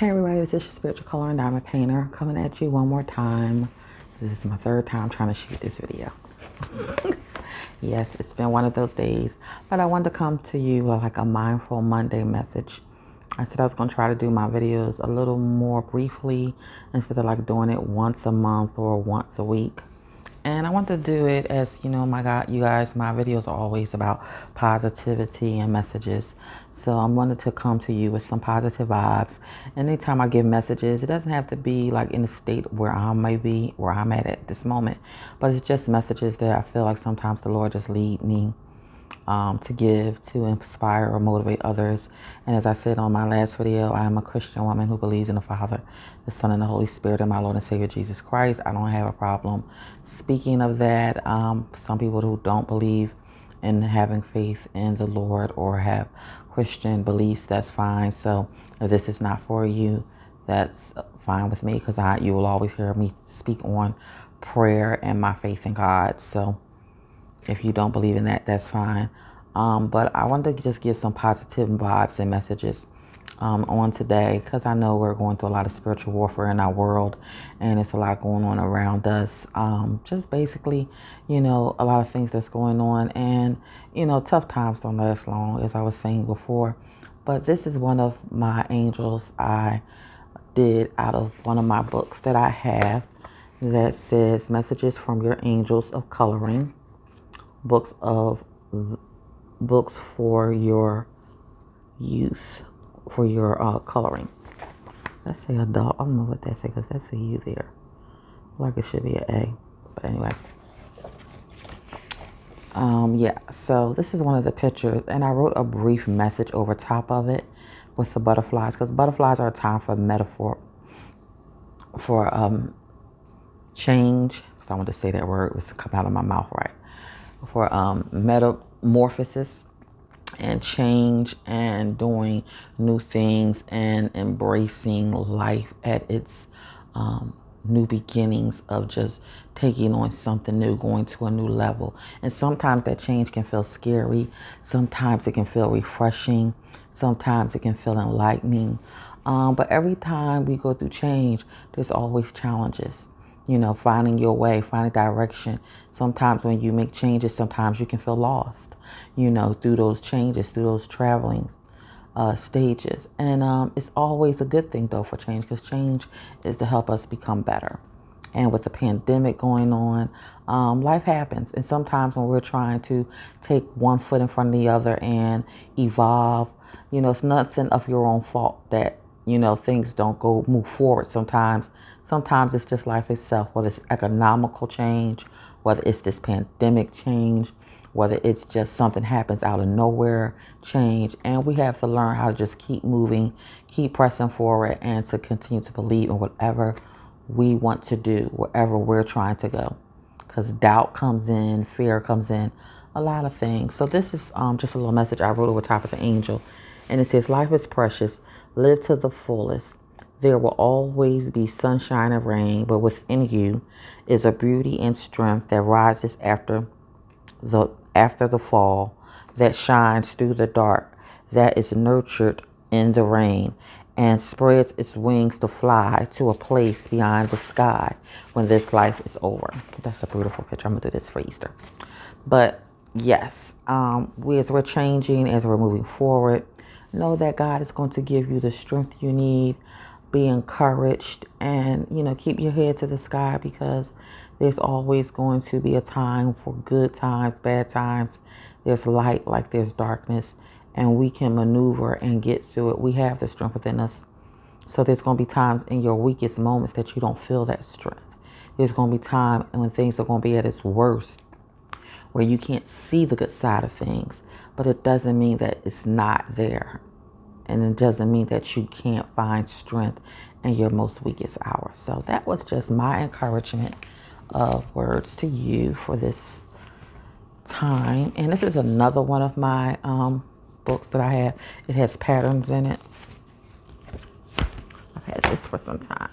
Hey everybody, this is your spiritual color and diamond painter coming at you one more time. This is my third time trying to shoot this video. Yes, it's been one of those days, but I wanted to come to you like a mindful Monday message. I said I was going to try to do my videos a little more briefly instead of like doing it once a month or once a week. And I want to do it as, my God, you guys, my videos are always about positivity and messages. So I wanted to come to you with some positive vibes. Anytime I give messages, it doesn't have to be like in the state where I may be, where I'm at this moment. But it's just messages that I feel like sometimes the Lord just lead me to give, to inspire or motivate others. And as I said on my last video, I am a Christian woman who believes in the Father, the Son, and the Holy Spirit, and my Lord and Savior Jesus Christ. I don't have a problem speaking of that. Some people who don't believe in having faith in the Lord or have Christian beliefs, that's fine. So if this is not for you, that's fine with me, because you will always hear me speak on prayer and my faith in God. So if you don't believe in that, that's fine. But I wanted to just give some positive vibes and messages on today, because I know we're going through a lot of spiritual warfare in our world, and it's a lot going on around us. Just basically, a lot of things that's going on, and, tough times don't last long, as I was saying before. But this is one of my angels I did out of one of my books that I have that says Messages from Your Angels of Coloring. Books for your youth, for your coloring. Let's say adult. I don't know what that says, because that's a U there. Like it should be an A. But anyway. Yeah, so this is one of the pictures, and I wrote a brief message over top of it with the butterflies, because butterflies are a time for metaphor, for change. I wanted to say that word, it was coming out of my mouth right. For metamorphosis and change and doing new things and embracing life at its new beginnings of just taking on something new, going to a new level. And sometimes that change can feel scary. Sometimes it can feel refreshing. Sometimes it can feel enlightening. But every time we go through change, there's always challenges. Finding your way, finding direction. Sometimes when you make changes, sometimes you can feel lost, through those changes, through those traveling stages. And it's always a good thing, though, for change, because change is to help us become better. And with the pandemic going on, life happens. And sometimes when we're trying to take one foot in front of the other and evolve, it's nothing of your own fault that things don't move forward sometimes. Sometimes it's just life itself, whether it's economical change, whether it's this pandemic change, whether it's just something happens out of nowhere change. And we have to learn how to just keep moving, keep pressing forward, and to continue to believe in whatever we want to do, wherever we're trying to go. Because doubt comes in, fear comes in, a lot of things. So this is just a little message I wrote over top of the angel. And it says, life is precious. Live to the fullest. There will always be sunshine and rain, but within you is a beauty and strength that rises after the fall, that shines through the dark, that is nurtured in the rain, and spreads its wings to fly to a place beyond the sky when this life is over. That's a beautiful picture. I'm going to do this for Easter. But yes, as we're changing, as we're moving forward, know that God is going to give you the strength you need. Be encouraged, and keep your head to the sky, because there's always going to be a time for good times, bad times. There's light like there's darkness, and we can maneuver and get through it. We have the strength within us. So there's going to be times in your weakest moments that you don't feel that strength. There's going to be time when things are going to be at its worst, where you can't see the good side of things, but it doesn't mean that it's not there. And it doesn't mean that you can't find strength in your most weakest hour. So that was just my encouragement of words to you for this time. And this is another one of my books that I have. It has patterns in it. I've had this for some time.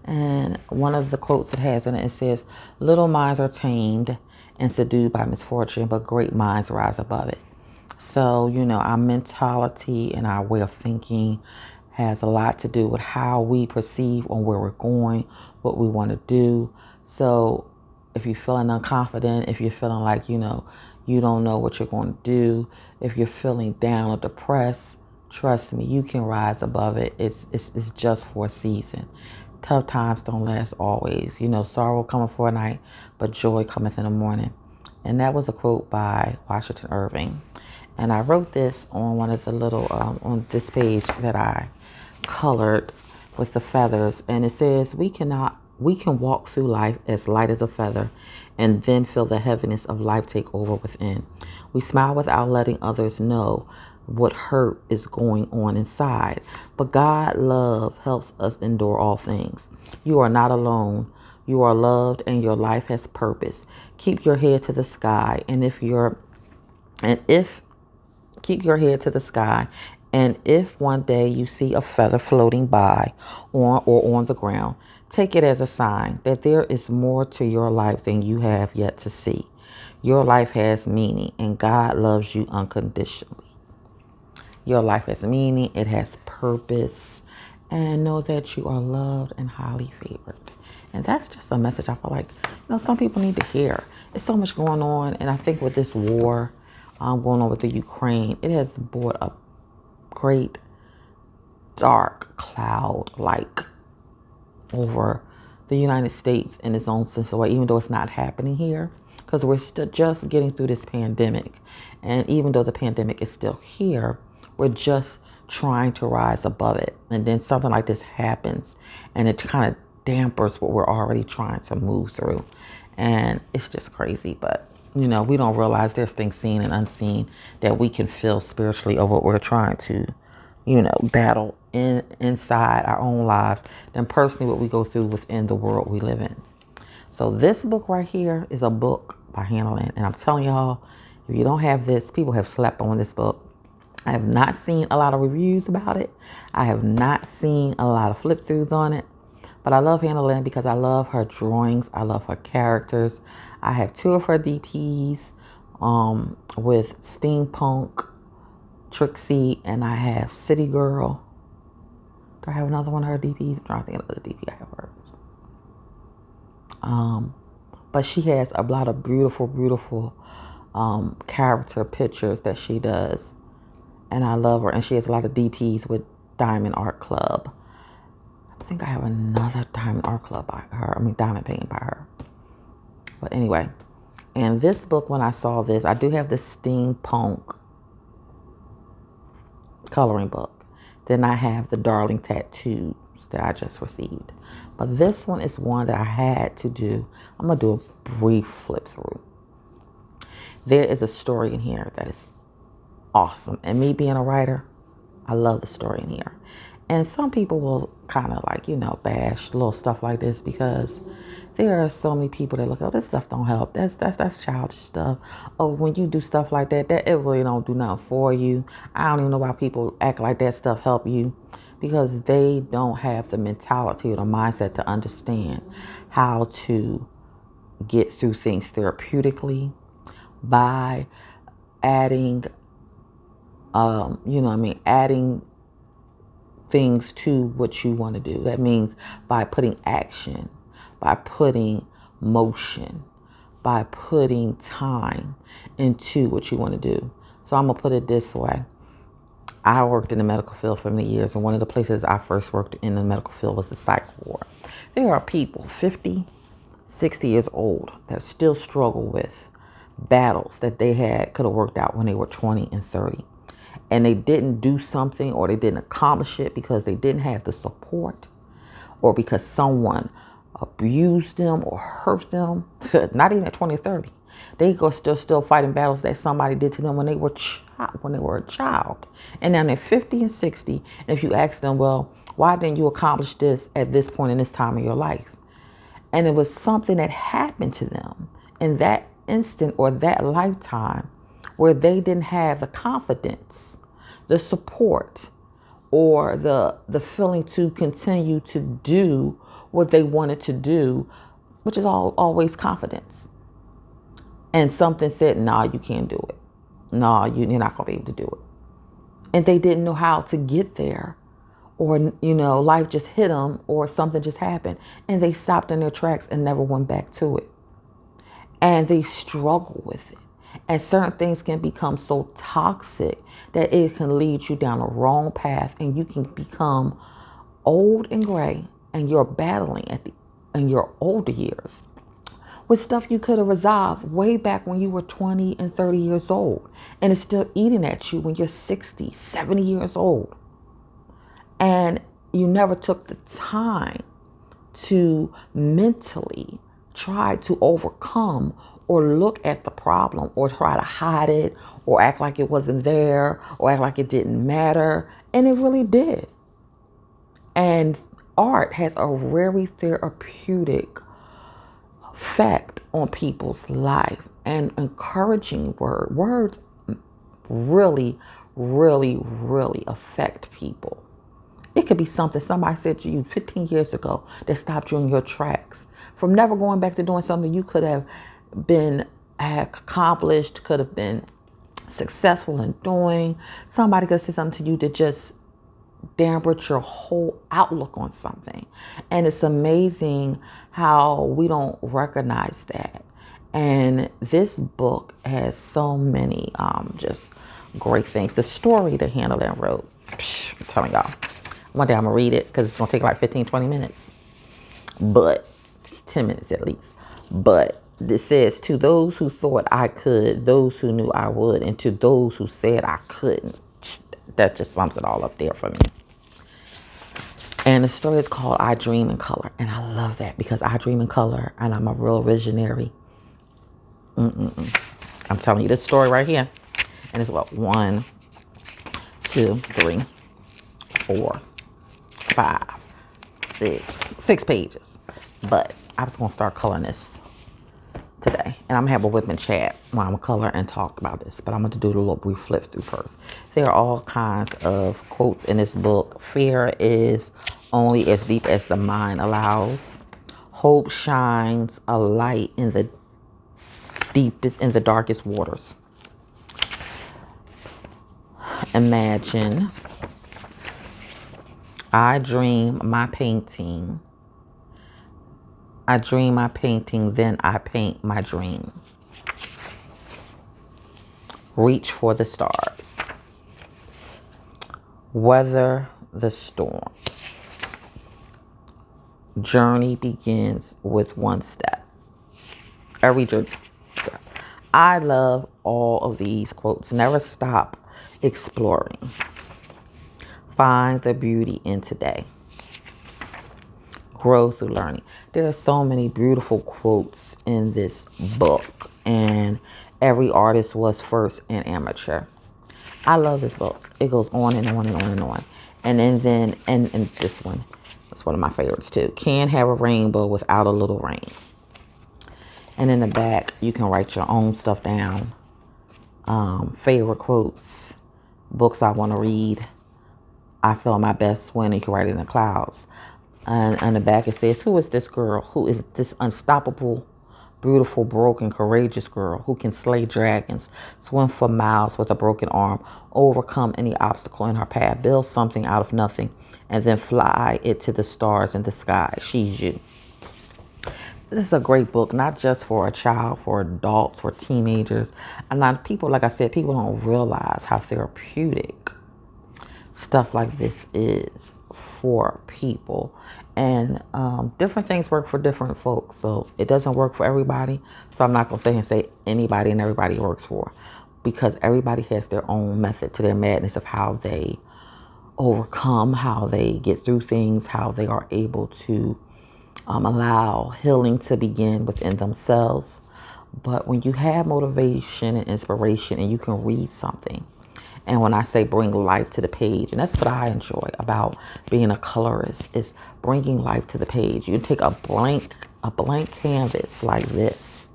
And one of the quotes it has in it, it says, little minds are tamed and subdued by misfortune, but great minds rise above it. So, our mentality and our way of thinking has a lot to do with how we perceive on where we're going, what we want to do. So, if you're feeling unconfident, if you're feeling like, you don't know what you're going to do, if you're feeling down or depressed, trust me, you can rise above it. It's just for a season. Tough times don't last always. Sorrow cometh for a night, but joy cometh in the morning. And that was a quote by Washington Irving. And I wrote this on one of the little, on this page that I colored with the feathers. And it says, we can walk through life as light as a feather and then feel the heaviness of life take over within. We smile without letting others know what hurt is going on inside. But God love helps us endure all things. You are not alone. You are loved and your life has purpose. Keep your head to the sky. And if keep your head to the sky. And if one day you see a feather floating by on the ground, take it as a sign that there is more to your life than you have yet to see. Your life has meaning and God loves you unconditionally. Your life has meaning, it has purpose, and know that you are loved and highly favored. And that's just a message I feel like, some people need to hear. There's so much going on, and I think with this war going on with the Ukraine, it has brought a great dark cloud like over the United States in its own sense of way, even though it's not happening here, because we're still just getting through this pandemic. And even though the pandemic is still here, we're just trying to rise above it. And then something like this happens and it kind of dampers what we're already trying to move through. And it's just crazy. But, we don't realize there's things seen and unseen that we can feel spiritually of what we're trying to, battle inside our own lives than personally what we go through within the world we live in. So this book right here is a book by Hannah Lynn. And I'm telling y'all, if you don't have this, people have slept on this book. I have not seen a lot of reviews about it. I have not seen a lot of flip throughs on it. But I love Hannah Lynn because I love her drawings. I love her characters. I have 2 of her DPs with Steampunk, Trixie, and I have City Girl. Do I have another one of her DPs? I'm trying to think of the DP I have hers. But she has a lot of beautiful, beautiful character pictures that she does. And I love her. And she has a lot of DPs with Diamond Art Club. I think I have another Diamond Art Club by her. Diamond painting by her. But anyway. And this book, when I saw this, I do have the Steampunk coloring book. Then I have the Darling Tattoos that I just received. But this one is one that I had to do. I'm going to do a brief flip through. There is a story in here that is awesome. And me being a writer, I love the story in here. And some people will kind of like, bash little stuff like this because there are so many people that look, oh, this stuff don't help. That's childish stuff. Oh, when you do stuff like that, it really don't do nothing for you. I don't even know why people act like that stuff help you, because they don't have the mentality or the mindset to understand how to get through things therapeutically by adding adding things to what you want to do. That means by putting action, by putting motion, by putting time into what you want to do. So I'm going to put it this way. I worked in the medical field for many years, and one of the places I first worked in the medical field was the psych ward. There are people 50, 60 years old that still struggle with battles that they could have worked out when they were 20 and 30. And they didn't do something, or they didn't accomplish it because they didn't have the support, or because someone abused them or hurt them. Not even at 20 or 30. They go still fighting battles that somebody did to them when they were a child. And now they're 50 and 60. And if you ask them, well, why didn't you accomplish this at this point in this time of your life? And it was something that happened to them in that instant or that lifetime where they didn't have the confidence, the support, or the feeling to continue to do what they wanted to do, which is always confidence. And something said, nah, you can't do it. no, you're not going to be able to do it. And they didn't know how to get there. Or, life just hit them or something just happened. And they stopped in their tracks and never went back to it. And they struggle with it. And certain things can become so toxic that it can lead you down a wrong path. And you can become old and gray. And you're battling in your older years with stuff you could have resolved way back when you were 20 and 30 years old. And it's still eating at you when you're 60, 70 years old. And you never took the time to mentally try to overcome or look at the problem or try to hide it or act like it wasn't there or act like it didn't matter. And it really did. And art has a very therapeutic effect on people's life, and encouraging words really, really, really affect people. It could be something somebody said to you 15 years ago that stopped you in your tracks from never going back to doing something you could have accomplished, could have been successful in doing. Somebody could say something to you that just dampened your whole outlook on something. And it's amazing how we don't recognize that. And this book has so many just great things. The story that Hannah Lynn wrote, I'm telling y'all, one day I'm going to read it because it's going to take like 15, 20 minutes. But 10 minutes at least. But this says, to those who thought I could, those who knew I would, and to those who said I couldn't. That just sums it all up there for me. And the story is called I Dream in Color. And I love that because I dream in color and I'm a real visionary. I'm telling you this story right here. And it's what? 1, 2, 3, 4, 5, 6 pages. But I was going to start coloring this today. And I'm going to have a whip and chat while I'm color and talk about this. But I'm going to do the little brief flip through first. There are all kinds of quotes in this book. Fear is only as deep as the mind allows. Hope shines a light in the deepest, in the darkest waters. Imagine. I dream my painting. I dream my painting, then I paint my dream. Reach for the stars. Weather the storm. Journey begins with one step. Every journey. I love all of these quotes. Never stop exploring. Find the beauty in today. Grow through learning. There are so many beautiful quotes in this book, and every artist was first an amateur. I love this book. It goes on and on and on and on. And then this one, that's one of my favorites too. Can't have a rainbow without a little rain. And in the back, you can write your own stuff down. Favorite quotes, books I want to read. I feel my best when you can write it in the clouds. And on the back it says, who is this girl? Who is this unstoppable, beautiful, broken, courageous girl who can slay dragons, swim for miles with a broken arm, overcome any obstacle in her path, build something out of nothing, and then fly it to the stars in the sky? She's you. This is a great book, not just for a child, for adults, for teenagers. And a lot of people, like I said, people don't realize how therapeutic stuff like this is for people. And different things work for different folks. So it doesn't work for everybody. So I'm not going to say anybody and everybody works for. Because everybody has their own method to their madness of how they overcome, how they get through things, how they are able to allow healing to begin within themselves. But when you have motivation and inspiration and you can read something, and when I say bring life to the page, and that's what I enjoy about being a colorist, is bringing life to the page. You can take a blank canvas like this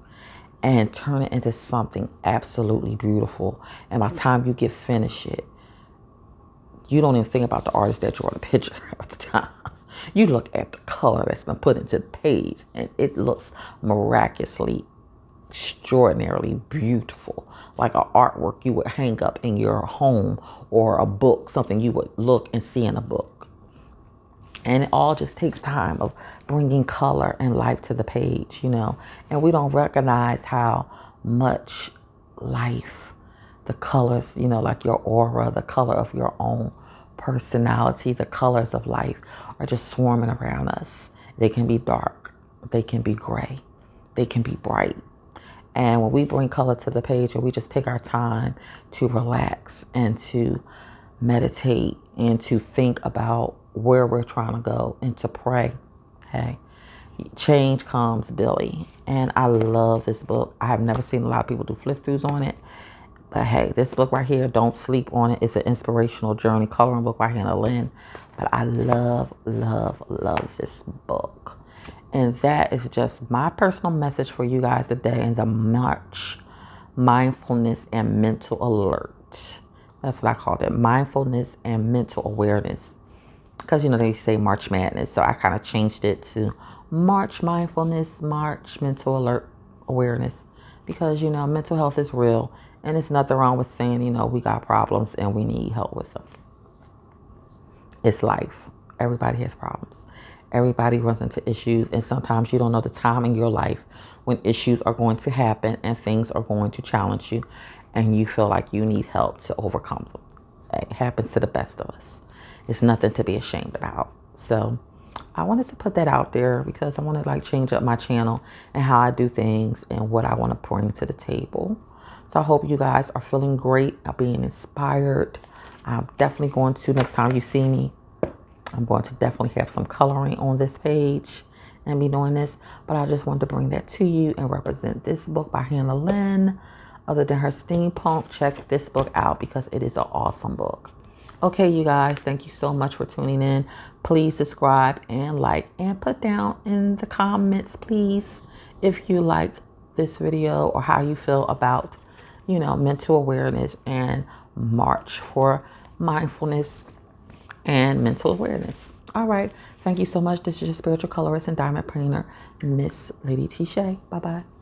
and turn it into something absolutely beautiful. And by the time you get finished it, you don't even think about the artist that drew the picture at the time. You look at the color that's been put into the page, and it looks miraculously extraordinarily beautiful, like an artwork you would hang up in your home, or a book, something you would look and see in a book. And it all just takes time of bringing color and life to the page, and we don't recognize how much life, the colors, like your aura, the color of your own personality, the colors of life are just swarming around us. They can be dark, they can be gray, they can be bright. And when we bring color to the page and we just take our time to relax and to meditate and to think about where we're trying to go and to pray, hey, change comes daily. And I love this book. I have never seen a lot of people do flip throughs on it. But hey, this book right here, don't sleep on it. It's an inspirational journey coloring book by Hannah Lynn. But I love, love, love this book. And that is just my personal message for you guys today in the March Mindfulness and Mental Alert. That's what I called it, mindfulness and mental awareness. Because, they say March Madness. So I kind of changed it to March Mindfulness, March Mental Alert Awareness. Because, mental health is real. And it's nothing wrong with saying, we got problems and we need help with them. It's life. Everybody has problems. Everybody runs into issues, and sometimes you don't know the time in your life when issues are going to happen and things are going to challenge you, and you feel like you need help to overcome them. It happens to the best of us. It's nothing to be ashamed about. So I wanted to put that out there because I want to change up my channel and how I do things and what I want to bring to the table. So I hope you guys are feeling great, being inspired. I'm definitely going to, next time you see me, I'm going to definitely have some coloring on this page and be doing this. But I just wanted to bring that to you and represent this book by Hannah Lynn. Other than her steampunk, check this book out because it is an awesome book. Okay, you guys, thank you so much for tuning in. Please subscribe and like and put down in the comments, please, if you like this video or how you feel about, mental awareness and March for mindfulness and mental awareness. All right. Thank you so much. This is your spiritual colorist and diamond painter, Miss Lady T. Shay. Bye-bye.